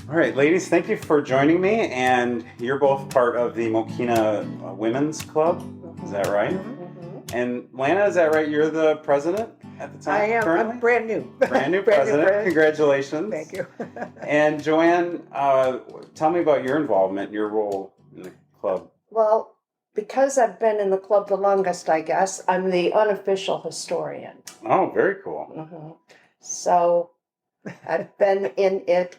All right, ladies, thank you for joining me. And you're both part of the Mokena Women's Club. Is that right? Mm-hmm. And Lana, is that right? You're the president at the time? I am. Currently? I'm brand new. Brand new president. Congratulations. Thank you. And Joann, tell me about your involvement, your role in the club. Well, because I've been in the club the longest, I guess, I'm the unofficial historian. Oh, very cool. Mm-hmm. So I've been in it,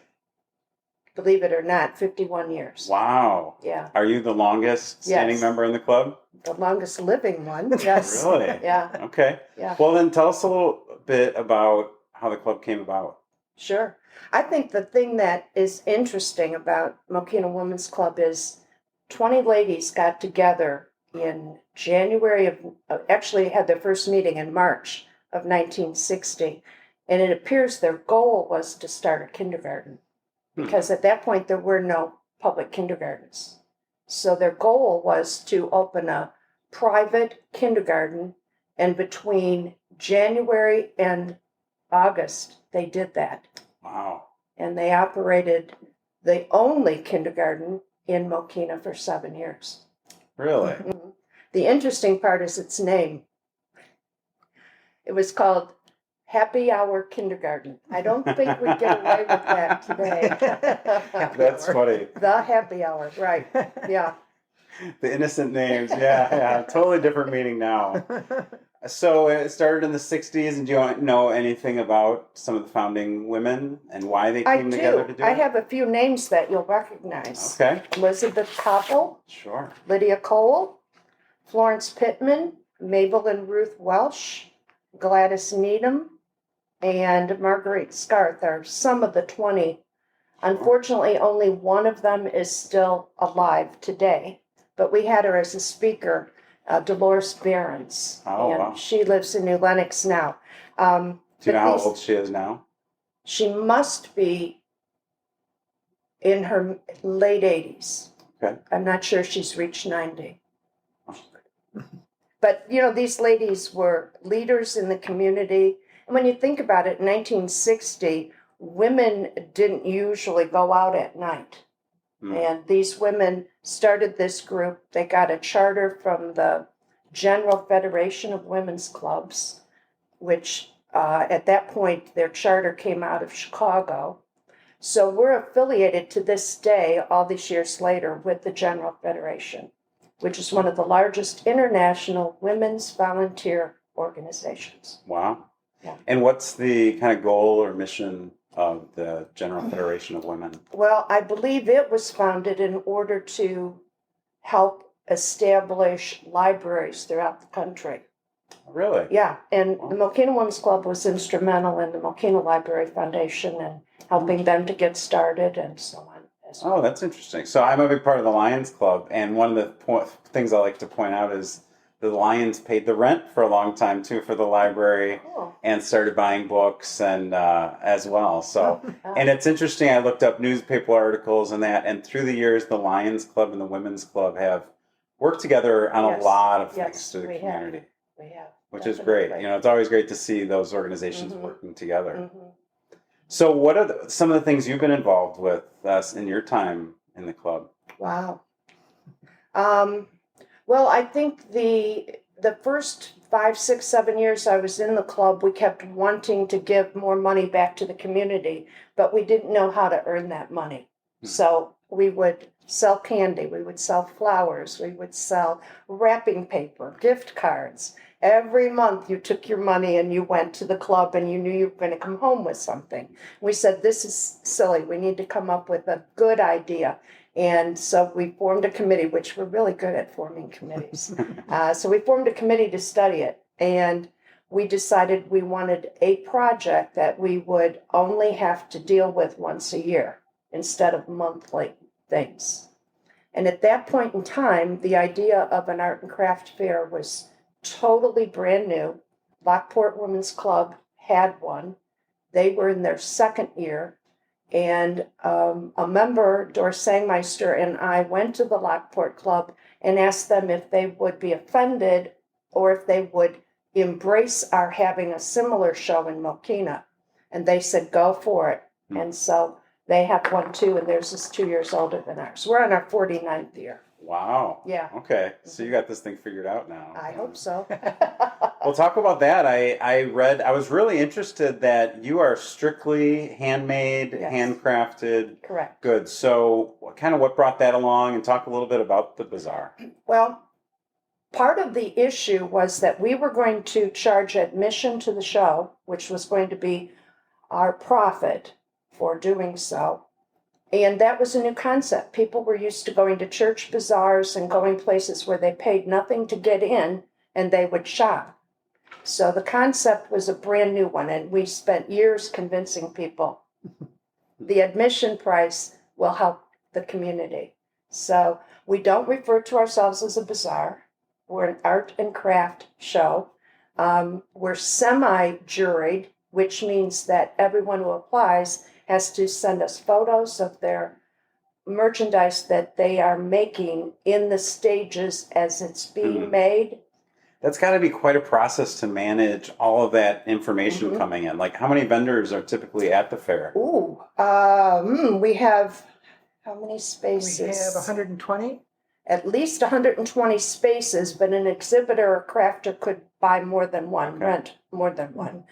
believe it or not, 51 years. Wow. Yeah. Are you the longest standing member in the club? The longest living one, yes. Really? Yeah. Okay. Yeah. Well, then tell us a little bit about how the club came about. Sure. I think the thing that is interesting about Mokena Women's Club is 20 ladies got together in January of, actually had their first meeting in March of 1960. And it appears their goal was to start a kindergarten because at that point there were no public kindergartens. So their goal was to open a private kindergarten, and between January and August, they did that. Wow. And they operated the only kindergarten in Mokena for 7 years. Really? Mm-hmm. The interesting part is its name. It was called Happy Hour Kindergarten. I don't think we get away with that today. That's funny. The Happy Hour, right. Yeah. The innocent names. Yeah. Totally different meaning now. So it started in the 60s, and do you know anything about some of the founding women and why they came together to do it? I have a few names that you'll recognize. Okay. Elizabeth Koppel. Sure. Lydia Cole. Florence Pittman. Mabel and Ruth Welsh. Gladys Needham. And Marguerite Scarth are some of the 20. Unfortunately, only one of them is still alive today. But we had her as a speaker, Dolores Behrens. Oh, and wow. she lives in New Lenox now. Do you know how old she is now? She must be in her late 80s. Okay. I'm not sure she's reached 90. But, these ladies were leaders in the community. And when you think about it, in 1960, women didn't usually go out at night. And these women started this group. They got a charter from the General Federation of Women's Clubs, which at that point, their charter came out of Chicago. So we're affiliated to this day, all these years later, with the General Federation, which is one of the largest international women's volunteer organizations. Wow. Yeah. And what's the kind of goal or mission of the General Federation of Women? Well, I believe it was founded in order to help establish libraries throughout the country. Really? Yeah, and the Mokena Women's Club was instrumental in the Mokena Library Foundation and helping them to get started and so on. Oh, that's interesting. So I'm a big part of the Lions Club, and one of the things I like to point out is the Lions paid the rent for a long time too for the library, and started buying books and as well. So, and it's interesting. I looked up newspaper articles and that, and through the years, the Lions Club and the Women's Club have worked together on a lot of things to the community. We have, which is great. It's always great to see those organizations working together. Mm-hmm. So, what are some of the things you've been involved with in your time in the club? Wow. Well, I think the first 5, 6, 7 years I was in the club, we kept wanting to give more money back to the community, but we didn't know how to earn that money. So we would sell candy, we would sell flowers, we would sell wrapping paper, gift cards. Every month you took your money and you went to the club and you knew you were going to come home with something. We said, this is silly. We need to come up with a good idea. And so we formed a committee, which we're really good at forming committees. So we formed a committee to study it. And we decided we wanted a project that we would only have to deal with once a year instead of monthly things. And at that point in time, the idea of an art and craft fair was totally brand new. Lockport Women's Club had one. They were in their second year. And a member, Doris Sangmeister, and I went to the Lockport Club and asked them if they would be offended or if they would embrace our having a similar show in Mokena. And they said, go for it. And so They have one too, and theirs is 2 years older than ours. We're on our 49th year. Wow. Yeah. Okay. So you got this thing figured out now. I hope so. Well, talk about that. I was really interested that you are strictly handmade, Yes. handcrafted Correct. goods. So what brought that along, and talk a little bit about the bazaar. Well, part of the issue was that we were going to charge admission to the show, which was going to be our profit for doing so. And that was a new concept. People were used to going to church bazaars and going places where they paid nothing to get in and they would shop. So the concept was a brand new one, and we spent years convincing people the admission price will help the community. So we don't refer to ourselves as a bazaar. We're an art and craft show. We're semi-juried, which means that everyone who applies has to send us photos of their merchandise that they are making in the stages as it's being made. That's got to be quite a process to manage all of that information Mm-hmm. coming in. Like, how many vendors are typically at the fair? Ooh, we have how many spaces? We have 120. At least 120 spaces, but an exhibitor or crafter could buy more than one, Okay. rent more than one.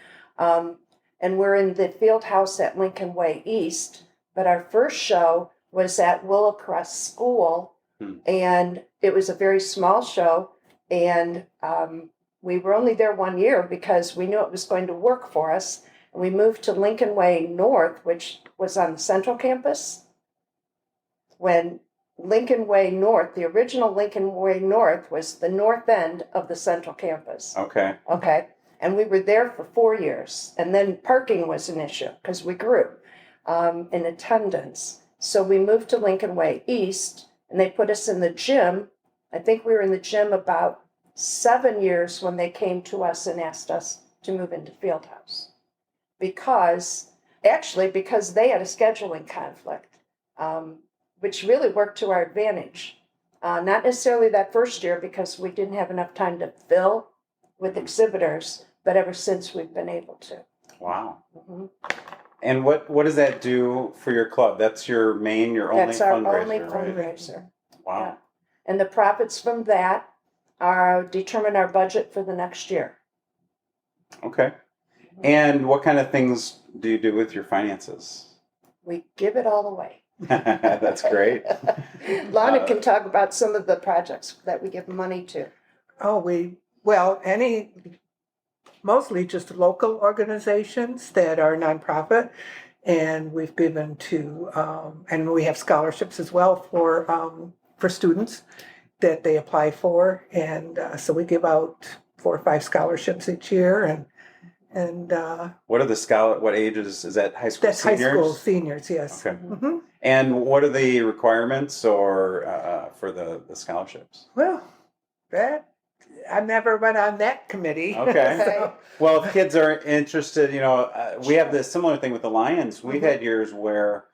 And we're in the field house at Lincoln Way East, but our first show was at Willowcrest School, and it was a very small show, and we were only there 1 year because we knew it was going to work for us. And we moved to Lincoln Way North, which was on the central campus. When Lincoln Way North, the original Lincoln Way North was the north end of the central campus. Okay. Okay. And we were there for 4 years. And then parking was an issue because we grew in attendance. So we moved to Lincoln Way East, and they put us in the gym. I think we were in the gym about 7 years when they came to us and asked us to move into Fieldhouse. Because they had a scheduling conflict, which really worked to our advantage. Not necessarily that first year because we didn't have enough time to fill with exhibitors, but ever since we've been able to. Wow. Mm-hmm. And what does that do for your club? That's your only That's our fundraiser, only right? fundraiser. Wow. Yeah. And the profits from that determine our budget for the next year. Okay. And what kind of things do you do with your finances? We give it all away. That's great. Lana can talk about some of the projects that we give money to. Mostly just local organizations that are nonprofit, and we've given to, and we have scholarships as well for students that they apply for, and so we give out 4 or 5 scholarships each year, and What are what ages is that? High school that's seniors? high school seniors, yes. Okay. Hmm. And what are the requirements or for the scholarships? Well, I never went on that committee. Okay. So, Well, if kids are interested, we have this similar thing with the Lions. We've had years where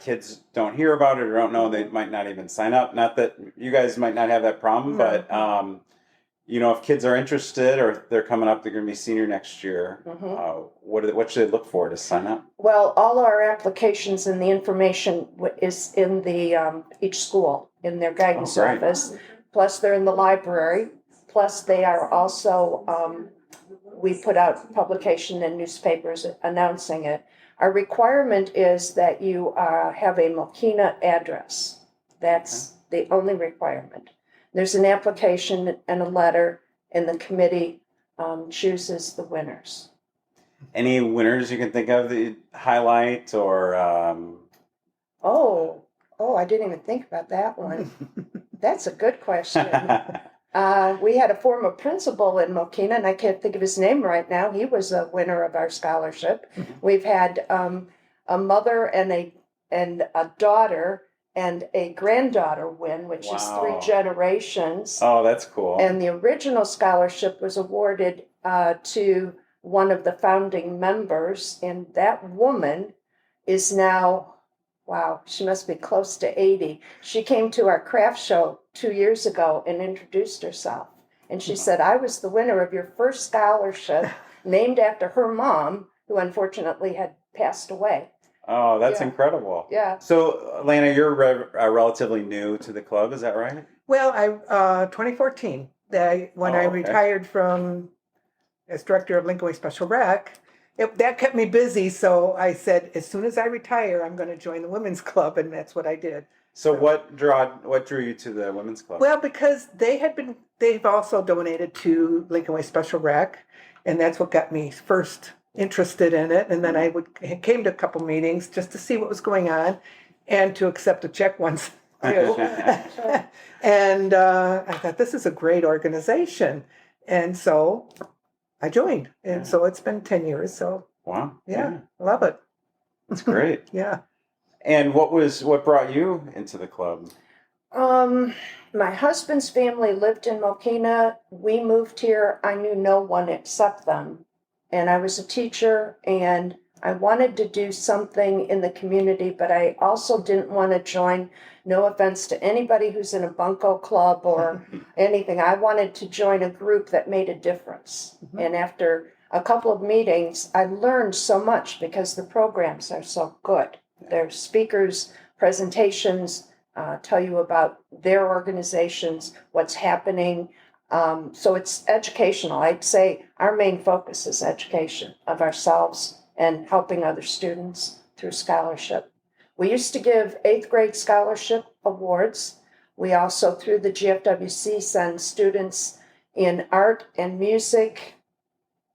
kids don't hear about it or don't know. They might not even sign up. Not that you guys might not have that problem, No. but if kids are interested or they're coming up, they're going to be senior next year. What should they look for to sign up? Well, all our applications and the information is in the each school in their guidance great. office. Plus, they're in the library. Plus, they are also. We put out publication in newspapers announcing it. Our requirement is that you have a Mokena address. That's the only requirement. There's an application and a letter, and the committee chooses the winners. Any winners you can think of that you'd highlight or? I didn't even think about that one. That's a good question. We had a former principal in Mokena, and I can't think of his name right now. He was a winner of our scholarship. We've had a mother and a daughter and a granddaughter win, which is Wow. 3 generations. Oh, that's cool. And the original scholarship was awarded to one of the founding members, and that woman is now, wow, she must be close to 80. She came to our craft show 2 years ago and introduced herself. And she said, I was the winner of your first scholarship, named after her mom, who unfortunately had passed away. Oh, that's Yeah. incredible. Yeah. So, Lana, you're relatively new to the club, is that right? Well, 2014, when I Oh, okay. retired from as director of Lincoln Way Special Rec, that kept me busy. So I said, as soon as I retire, I'm going to join the women's club, and that's what I did. So what drew you to the women's club? Well, because they've also donated to Lincoln Way Special Rec, and that's what got me first interested in it. And then I came to a couple meetings just to see what was going on, and to accept a check once too. And I thought, this is a great organization, and so I joined. And so it's been 10 years. So Wow. yeah, love it. That's great. Yeah. And what brought you into the club? My husband's family lived in Mokena. We moved here. I knew no one except them. And I was a teacher, and I wanted to do something in the community, but I also didn't want to join. No offense to anybody who's in a bunco club or anything. I wanted to join a group that made a difference. Mm-hmm. And after a couple of meetings, I learned so much because the programs are so good. Their speakers, presentations, tell you about their organizations, what's happening. So it's educational. I'd say our main focus is education of ourselves and helping other students through scholarship. We used to give 8th grade scholarship awards. We also, through the GFWC, send students in art and music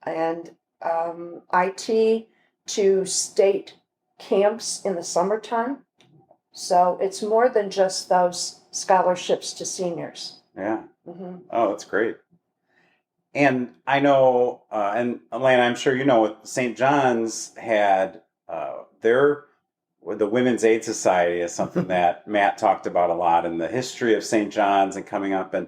and IT to state camps in the summertime. So it's more than just those scholarships to seniors. Yeah. Mm-hmm. Oh, that's great. And I know, and Elena, I'm sure you know, St. John's had the Women's Aid Society is something that Matt talked about a lot in the history of St. John's and coming up. And,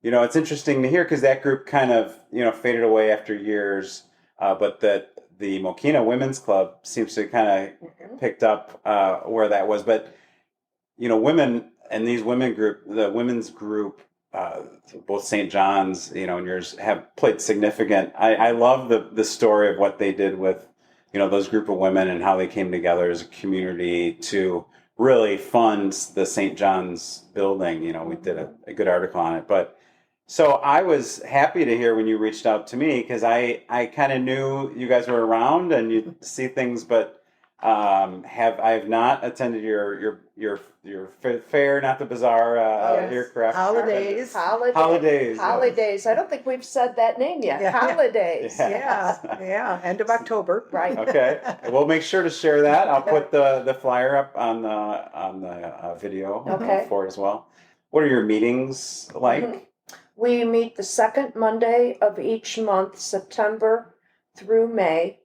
it's interesting to hear because that group kind of, faded away after years. But that the Mokena Women's Club seems to kind of picked up where that was. But, women and these the women's group, both St. John's, and yours have played significant. I love the story of what they did with, those group of women and how they came together as a community to really fund the St. John's building. We did a good article on it. But so I was happy to hear when you reached out to me because I kind of knew you guys were around and you'd see things, but I have not attended your fair, not the bazaar, Yes. your craft Holidays. Holidays. Holidays. I don't think we've said that name yet. Yeah. Holidays. Yeah. End of October. Right. Okay, we'll make sure to share that. I'll put the flyer up on the video Okay. for it as well. What are your meetings like? Mhm. We meet the second Monday of each month, September through May.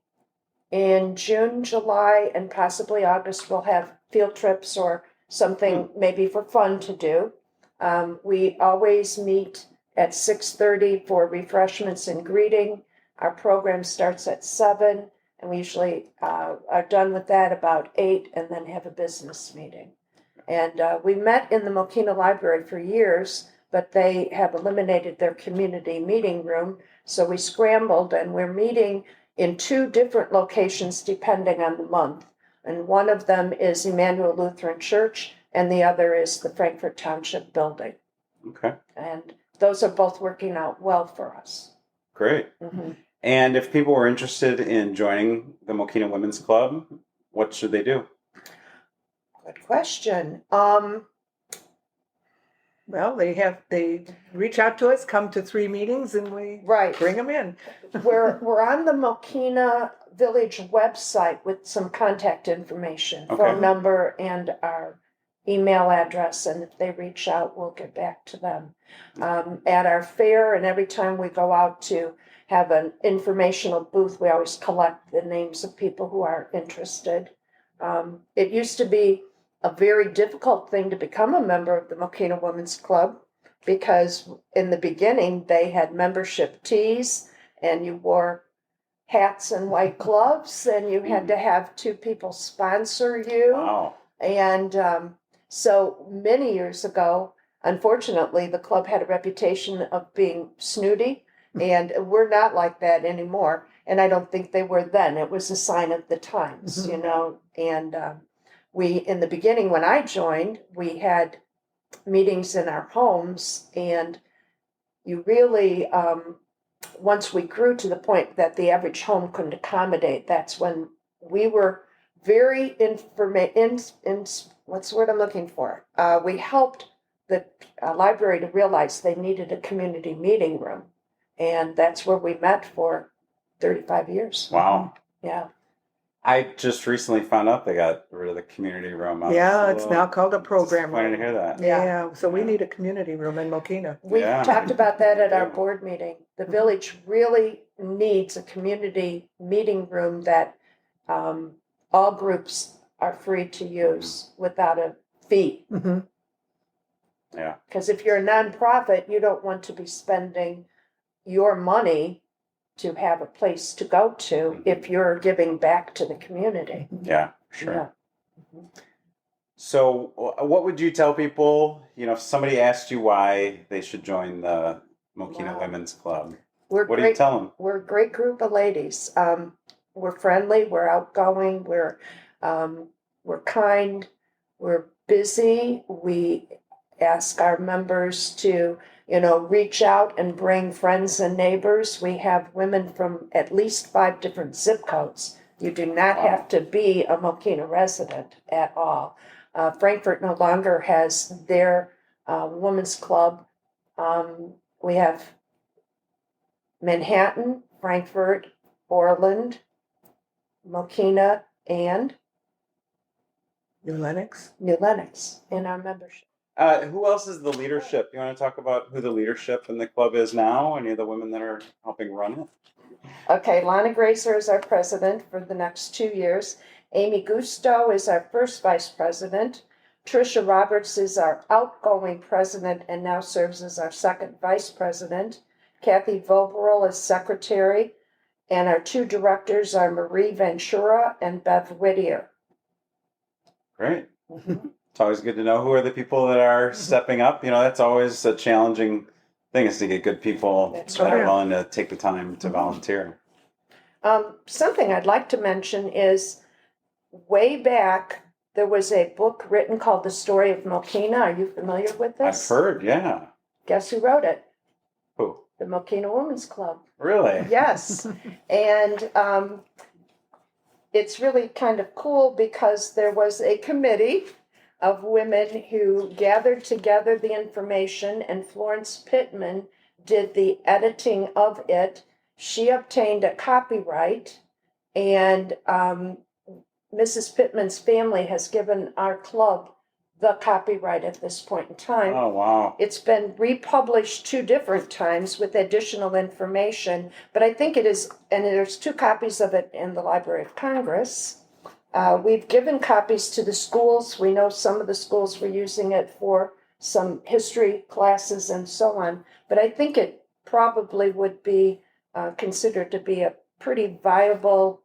In June, July, and possibly August, we'll have field trips or something maybe for fun to do. We always meet at 6:30 for refreshments and greeting. Our program starts at 7, and we usually are done with that about 8 and then have a business meeting. And we met in the Mokena Library for years, but they have eliminated their community meeting room. So we scrambled, and we're meeting in 2 different locations depending on the month. And one of them is Emmanuel Lutheran Church, and the other is the Frankfort Township Building. Okay, And those are both working out well for us. great. Mm-hmm. And if people were interested in joining the Mokena Women's Club, what should they do? Good question. Well, they reach out to us, come to 3 meetings, and we Right. bring them in. We're on the Mokena Village website with some contact information, Okay. phone number, and our email address. And if they reach out, we'll get back to them. At our fair, and every time we go out to have an informational booth, we always collect the names of people who are interested. It used to be a very difficult thing to become a member of the Mokena Women's Club because in the beginning they had membership tees and you wore hats and white gloves and you had to have 2 people sponsor you. Wow. And so many years ago, unfortunately, the club had a reputation of being snooty And we're not like that anymore. And I don't think they were then. It was a sign of the times, you know. And we, in the beginning, when I joined, we had meetings in our homes, and you really, once we grew to the point that the average home couldn't accommodate, that's when we were very what's the word I'm looking for? We helped the library to realize they needed a community meeting room, and that's where we met for 35 years. Wow. Yeah. I just recently found out they got rid of the community room. Yeah, it's now called a program Disappointed to room. hear that. Yeah, so we Yeah. need a community room in Mokena. We Yeah. talked about that at our Yeah. board meeting. The village really needs a community meeting room that all groups are free to use without a fee. Mm-hmm. Yeah. Because if you're a nonprofit, you don't want to be spending your money to have a place to go to if you're giving back to the community. Yeah, sure. Yeah. So, what would you tell people, if somebody asked you why they should join the Mokena Wow. Women's Club? We're What do you tell them? We're a great group of ladies. We're friendly, we're outgoing, we're kind, we're busy. We ask our members to, reach out and bring friends and neighbors. We have women from at least 5 different zip codes. You do not Wow. have to be a Mokena resident at all. Frankfort no longer has their women's club. We have Manhattan, Frankfort, Orland, Mokena, and New Lenox. New Lenox in our membership. Who else is the leadership? You want to talk about who the leadership in the club is now? Any of the women that are helping run it? Okay, Lana Graser is our president for the next 2 years. Amy Gusto is our first vice president. Tricia Roberts is our outgoing president and now serves as our second vice president. Kathy Voveril is secretary. And our 2 directors are Marie Ventura and Bev Whittier. Great. It's always good to know who are the people that are stepping up. That's always a challenging thing, is to get good people That's that are right. willing to take the time to volunteer. Something I'd like to mention is way back, there was a book written called The Story of Mokena. Are you familiar with this? I've heard, yeah. Guess who wrote it? Who? The Mokena Women's Club. Really? Yes. And it's really kind of cool because there was a committee of women who gathered together the information, and Florence Pittman did the editing of it. She obtained a copyright, and Mrs. Pittman's family has given our club the copyright at this point in time. Oh, wow. It's been republished 2 different times with additional information, but I think it is, and there's 2 copies of it in the Library of Congress. We've given copies to the schools. We know some of the schools were using it for some history classes and so on, but I think it probably would be considered to be a pretty viable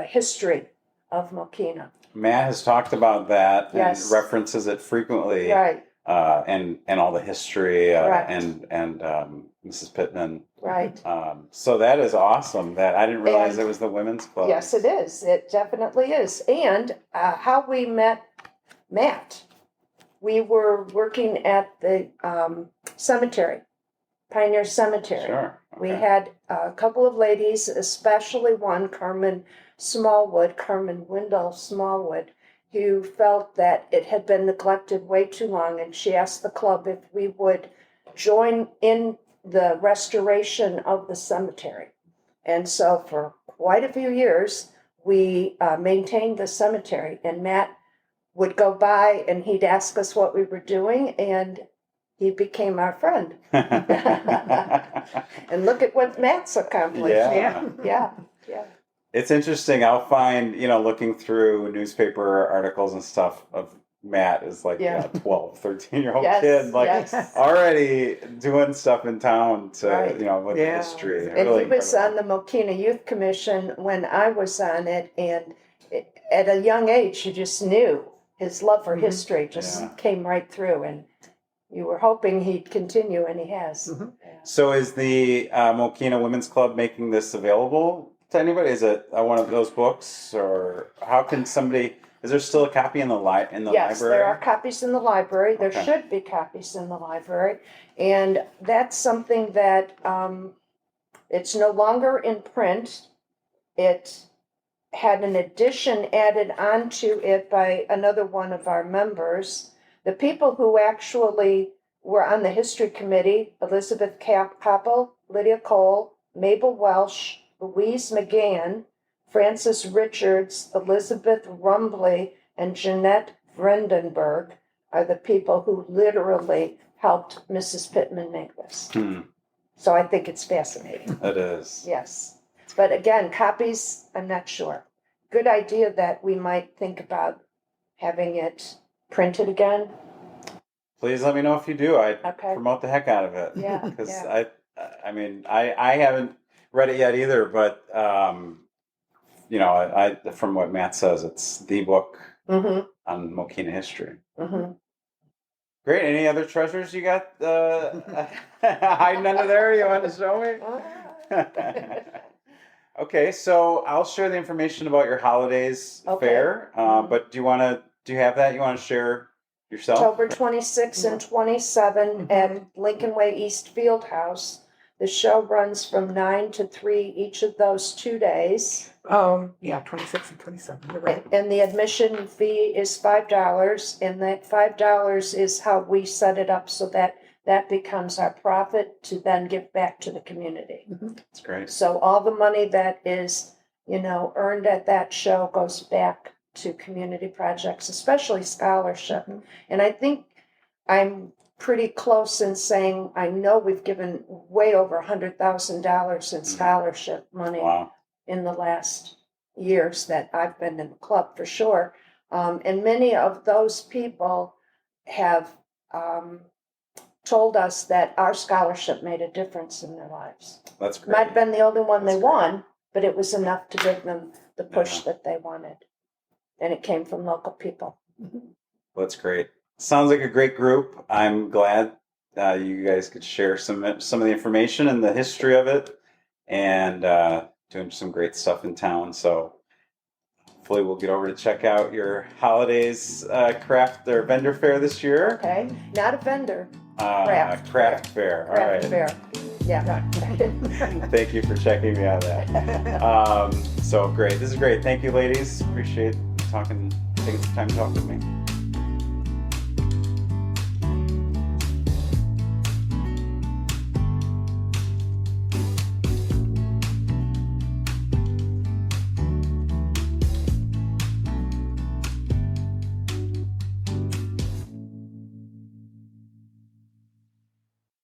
history of Mokena. Matt has talked about that Yes. and references it frequently, Right, and all the history Correct. and Mrs. Pittman. right. So that is awesome. That I didn't realize And- it was the women's club. Yes, it is. It definitely is. And how we met Matt. We were working at the cemetery, Pioneer Cemetery. Sure. We Okay. had a couple of ladies, especially one, Carmen Wendell Smallwood, who felt that it had been neglected way too long, and she asked the club if we would join in the restoration of the cemetery. And so for quite a few years, we maintained the cemetery, and Matt would go by and he'd ask us what we were doing, and he became our friend. And look at what Matt's accomplished. Yeah. Yeah. It's interesting. I'll find, looking through newspaper articles and stuff of Matt is like Yeah. a 12, 13-year-old Yes, kid, like yes. already doing stuff in town to, Right. with Yeah. history. And Really he was incredible. on the Mokena Youth Commission when I was on it, and at a young age, you just knew his love for history just Yeah. came right through. And you were hoping he'd continue, and he has. Mhm. Yeah. So is the Mokena Women's Club making this available to anybody? Is it one of those books, or how can somebody? Is there still a copy in the Yes, library? there are copies in the library. There Okay. should be copies in the library. And that's something that it's no longer in print. It had an addition added onto it by another one of our members. The people who actually were on the history committee, Elizabeth Koppel, Lydia Cole, Mabel Welsh, Louise McGann, Frances Richards, Elizabeth Rumbley, and Jeanette Vredenberg are the people who literally helped Mrs. Pittman make this. So I think it's fascinating. It is. Yes. But again, copies, I'm not sure. Good idea that we might think about having it printed again. Please let me know if you do. I Okay. promote the heck out of it. Yeah, Because yeah. I mean, I haven't read it yet either, but you know, I from what Matt says, it's the book Mm-hmm. on Mokena history. Mm-hmm. Great. Any other treasures you got hiding under there you want to show me? Okay, so I'll share the information about your holidays Okay. fair. But do you have that you want to share yourself? October 26 and 27 at Lincoln Way East Field House. The show runs from 9 to 3 each of those 2 days. Yeah, 26 and 27, you're right. And the admission fee is $5, and that $5 is how we set it up so that that becomes our profit to then give back to the community. That's great. So all the money that is, earned at that show goes back to community projects, especially scholarship. And I think I'm pretty close in saying I know we've given way over $100,000 in scholarship money Wow. in the last years that I've been in the club, for sure. And many of those people have told us that our scholarship made a difference in their lives. That's great. Might have been the only one That's they great. won, but it was enough to give them the push Yeah. that they wanted. And it came from local people. That's great. Sounds like a great group. I'm glad you guys could share some of the information and the history of it, and doing some great stuff in town. So hopefully we'll get over to check out your holidays craft or vendor fair this year. Okay, not a vendor, Craft fair. All craft right. fair. Yeah. Thank you for checking me on that. So great. This is great. Thank you, ladies. Appreciate taking some time to talk with me.